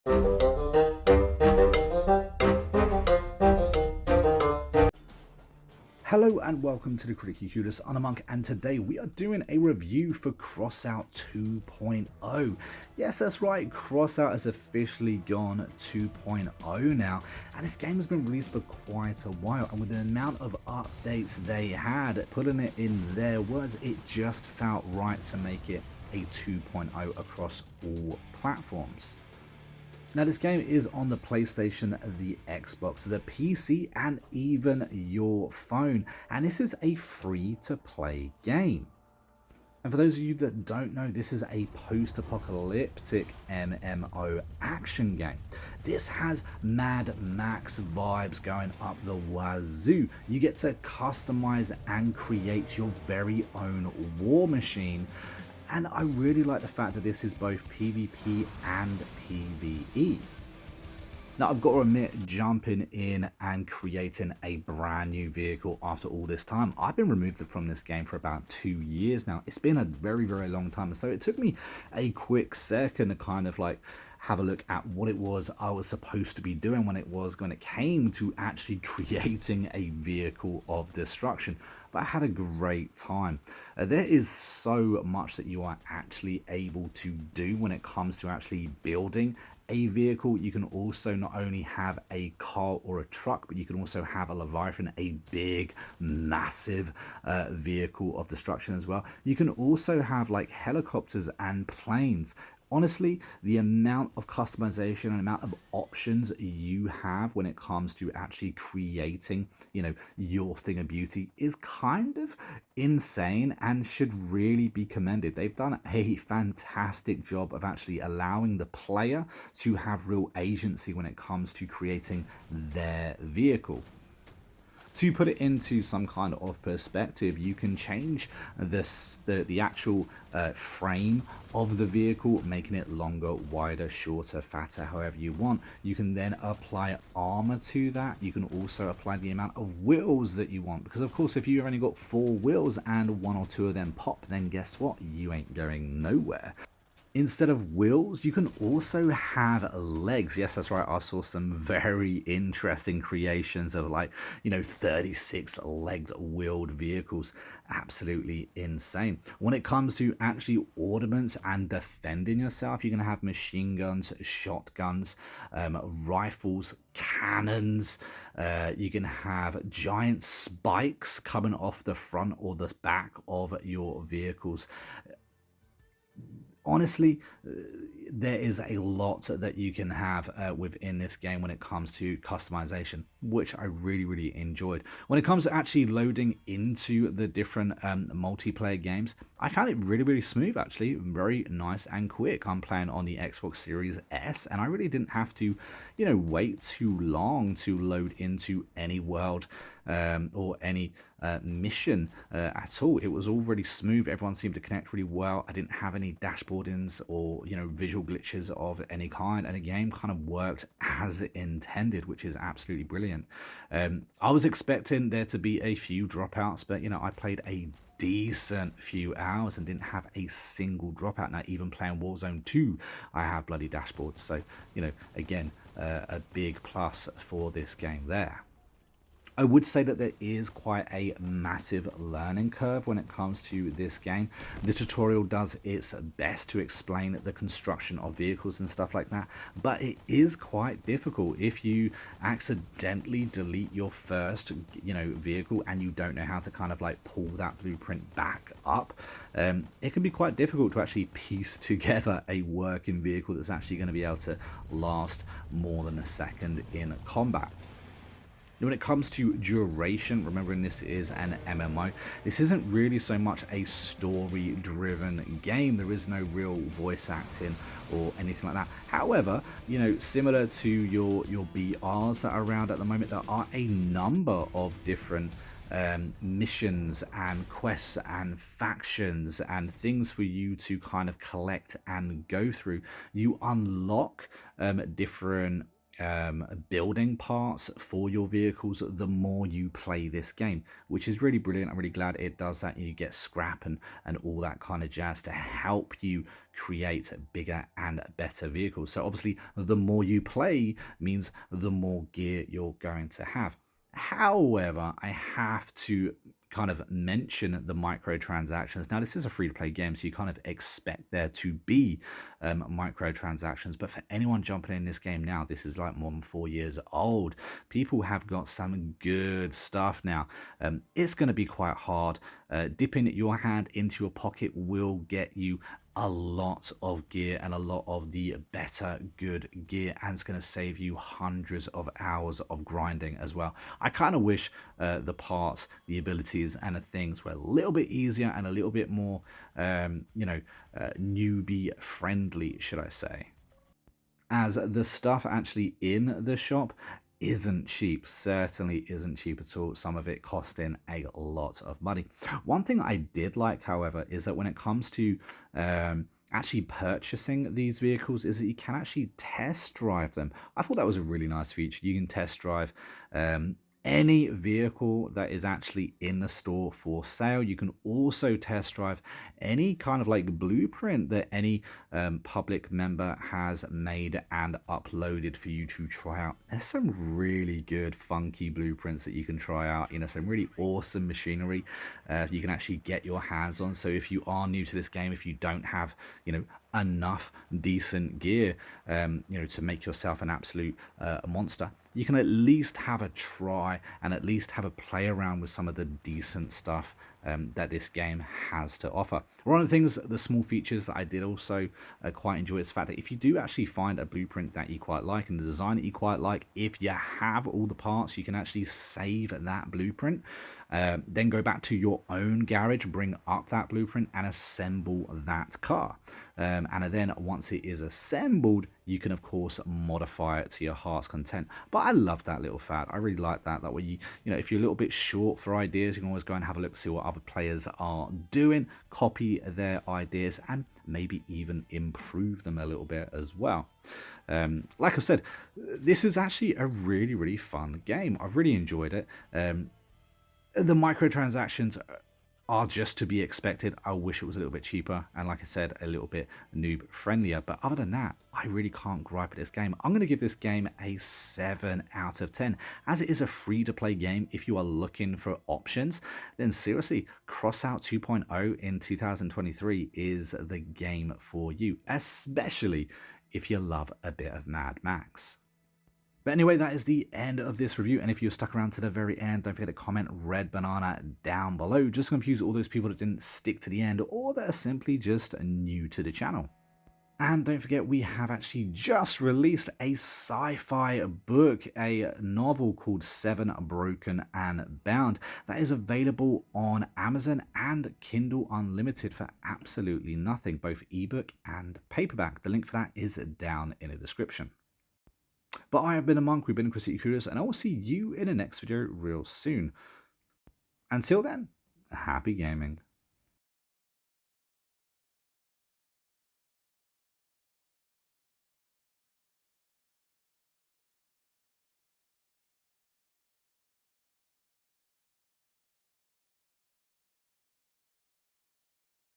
Hello and welcome to the Critically Clueless. I'm Monk, and today we are doing a review for Crossout 2.0. Yes, that's right, Crossout has officially gone 2.0 now, and this game has been released for quite a while, and with the amount of updates they had, putting it in their words, it just felt right to make it a 2.0 across all platforms. Now this game is on the PlayStation, the Xbox, the PC, and even your phone, and this is a free-to-play game. And for those of you that don't know, this is a post-apocalyptic MMO action game. This has Mad Max vibes going up the wazoo. You get to customize and create your very own war machine. And I really like the fact that this is both PvP and PvE. Now I've got to admit, jumping in and creating a brand new vehicle after all this time, I've been removed from this game for about 2 years now. It's been a very, very long time. So it took me a quick second to kind of like have a look at what it was I was supposed to be doing when it came to actually creating a vehicle of destruction. But I had a great time. There is so much that you are actually able to do when it comes to actually building a vehicle. You can also not only have a car or a truck, but you can also have a Leviathan, a big, massive vehicle of destruction as well. You can also have like helicopters and planes. Honestly, the amount of customization and amount of options you have when it comes to actually creating, your thing of beauty is kind of insane and should really be commended. They've done a fantastic job of actually allowing the player to have real agency when it comes to creating their vehicle. To put it into some kind of perspective, you can change the actual frame of the vehicle, making it longer, wider, shorter, fatter, however you want. You can then apply armor to that. You can also apply the amount of wheels that you want, because of course if you've only got 4 wheels and 1 or 2 of them pop, then guess what? You ain't going nowhere. Instead of wheels, you can also have legs. Yes, that's right. I saw some very interesting creations of 36 legged wheeled vehicles. Absolutely insane. When it comes to actually ornaments and defending yourself, you're going to have machine guns, shotguns, rifles, cannons. You can have giant spikes coming off the front or the back of your vehicles. Honestly, there is a lot that you can have within this game when it comes to customization, which I really, really enjoyed. When it comes to actually loading into the different multiplayer games, I found it really, really smooth, actually. Very nice and quick. I'm playing on the Xbox Series S, and I really didn't have to, wait too long to load into any world or any mission at all. It was all really smooth. Everyone seemed to connect really well. I didn't have any dashboardings or visual glitches of any kind, and the game kind of worked as intended, which is absolutely brilliant. I was expecting there to be a few dropouts, but I played a decent few hours and didn't have a single dropout. Now even playing Warzone 2, I have bloody dashboards, so again, a big plus for this game there. I would say that there is quite a massive learning curve when it comes to this game. The tutorial does its best to explain the construction of vehicles and stuff like that, but it is quite difficult. If you accidentally delete your first vehicle and you don't know how to kind of like pull that blueprint back up, it can be quite difficult to actually piece together a working vehicle that's actually going to be able to last more than a second in combat. When it comes to duration, remembering this is an MMO, this isn't really so much a story-driven game. There is no real voice acting or anything like that. However, similar to your BRs that are around at the moment, there are a number of different missions and quests and factions and things for you to kind of collect and go through. You unlock different building parts for your vehicles the more you play this game, which is really brilliant. I'm really glad it does that. You get scrap and all that kind of jazz to help you create bigger and better vehicles. So obviously the more you play means the more gear you're going to have. However, I have to kind of mention the microtransactions. Now, this is a free-to-play game, so you kind of expect there to be microtransactions. But for anyone jumping in this game now, this is like more than 4 years old. People have got some good stuff now. It's going to be quite hard. Dipping your hand into your pocket will get you a lot of gear and a lot of the better good gear, and it's going to save you hundreds of hours of grinding as well. I kind of wish the parts, the abilities and the things were a little bit easier and a little bit more newbie friendly, should I say, as the stuff actually in the shop isn't cheap, certainly isn't cheap at all. Some of it costing a lot of money. One thing I did like, however, is that when it comes to actually purchasing these vehicles, is that you can actually test drive them. I thought that was a really nice feature. You can test drive any vehicle that is actually in the store for sale. You can also test drive any kind of like blueprint that any public member has made and uploaded for you to try out. There's some really good funky blueprints that you can try out, some really awesome machinery you can actually get your hands on. So if you are new to this game, if you don't have enough decent gear to make yourself an absolute monster, you can at least have a try and at least have a play around with some of the decent stuff that this game has to offer. One of the things, the small features that I did also quite enjoy is the fact that if you do actually find a blueprint that you quite like and the design that you quite like, if you have all the parts, you can actually save that blueprint, then go back to your own garage, bring up that blueprint and assemble that car. And then once it is assembled, you can of course modify it to your heart's content. But I love that little fact. I really like that. That way, if you're a little bit short for ideas, you can always go and have a look, see what other players are doing, copy their ideas, and maybe even improve them a little bit as well. Like I said, this is actually a really, really fun game. I've really enjoyed it. The microtransactions are just to be expected. I wish it was a little bit cheaper and, like I said, a little bit noob friendlier. But other than that, I really can't gripe at this game. I'm going to give this game a 7 out of 10. As it is a free-to-play game, if you are looking for options, then seriously, Crossout 2.0 in 2023 is the game for you, especially if you love a bit of Mad Max. But anyway, that is the end of this review. And if you're stuck around to the very end, don't forget to comment red banana down below. Just to confuse all those people that didn't stick to the end or that are simply just new to the channel. And don't forget, we have actually just released a sci-fi book, a novel called Seven Broken and Bound, that is available on Amazon and Kindle Unlimited for absolutely nothing, both ebook and paperback. The link for that is down in the description. But I have been a monk, we've been Critically Clueless, and I will see you in the next video real soon. Until then, happy gaming.